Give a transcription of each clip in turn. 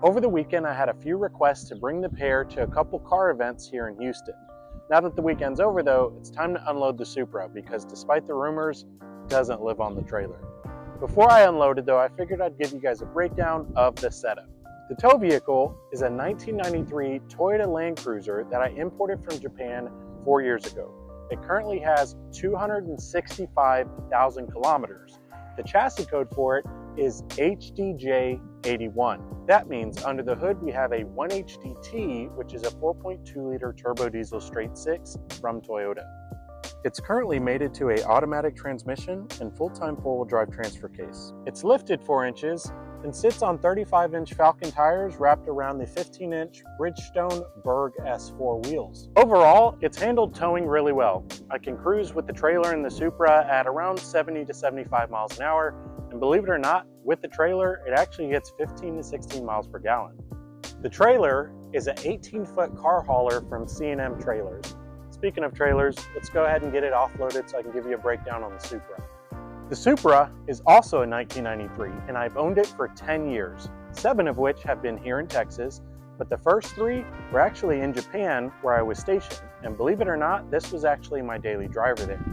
Over the weekend, I had a few requests to bring the pair to a couple car events here in Houston. Now that the weekend's over though, it's time to unload the Supra because despite the rumors, it doesn't live on the trailer. Before I unloaded though, I figured I'd give you guys a breakdown of the setup. The tow vehicle is a 1993 Toyota Land Cruiser that I imported from Japan 4 years ago. It currently has 265,000 kilometers. The chassis code for it is HDJ81. That means under the hood we have a 1HDT, which is a 4.2 liter turbo diesel straight six from Toyota. It's currently mated to an automatic transmission and full-time four-wheel drive transfer case. It's lifted 4 inches and sits on 35-inch Falken tires wrapped around the 15-inch Bridgestone Berg S4 wheels. Overall, it's handled towing really well. I can cruise with the trailer and the Supra at around 70 to 75 miles an hour, and believe it or not, with the trailer, it actually gets 15 to 16 miles per gallon. The trailer is an 18-foot car hauler from C&M Trailers. Speaking of trailers, let's go ahead and get it offloaded so I can give you a breakdown on the Supra. The Supra is also a 1993, and I've owned it for 10 years, 7 of which have been here in Texas, but the first 3 were actually in Japan where I was stationed, and believe it or not, this was actually my daily driver there.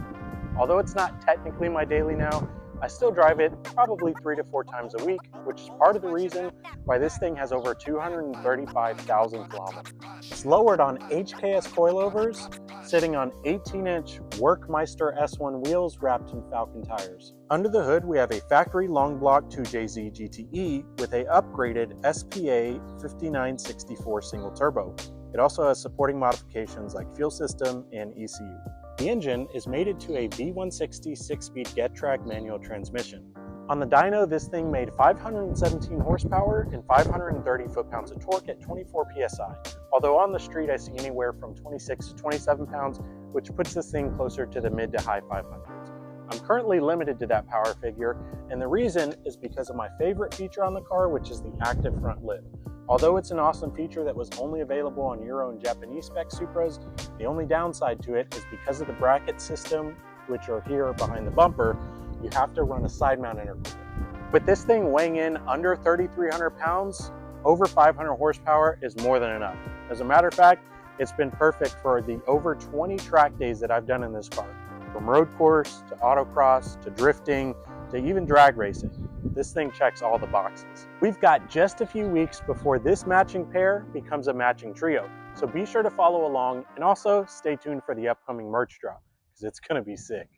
Although it's not technically my daily now, I still drive it probably 3 to 4 times a week, which is part of the reason why this thing has over 235,000 kilometers. It's lowered on HKS coilovers, sitting on 18-inch Workmeister S1 wheels wrapped in Falken tires. Under the hood, we have a factory long block 2JZ GTE with a upgraded SPA 5964 single turbo. It also has supporting modifications like fuel system and ECU. The engine is mated to a V160 6-speed Getrag manual transmission. On the dyno, this thing made 517 horsepower and 530 foot-pounds of torque at 24 psi, although on the street I see anywhere from 26 to 27 pounds, which puts this thing closer to the mid to high 500s. I'm currently limited to that power figure, and the reason is because of my favorite feature on the car, which is the active front lip. Although it's an awesome feature that was only available on Euro and Japanese spec Supras, the only downside to it is because of the bracket system, which are here behind the bumper, you have to run a side mount intercooler. With this thing weighing in under 3,300 pounds, over 500 horsepower is more than enough. As a matter of fact, it's been perfect for the over 20 track days that I've done in this car. From road course, to autocross, to drifting, to even drag racing. This thing checks all the boxes. We've got just a few weeks before this matching pair becomes a matching trio, so be sure to follow along and also stay tuned for the upcoming merch drop, because it's gonna be sick.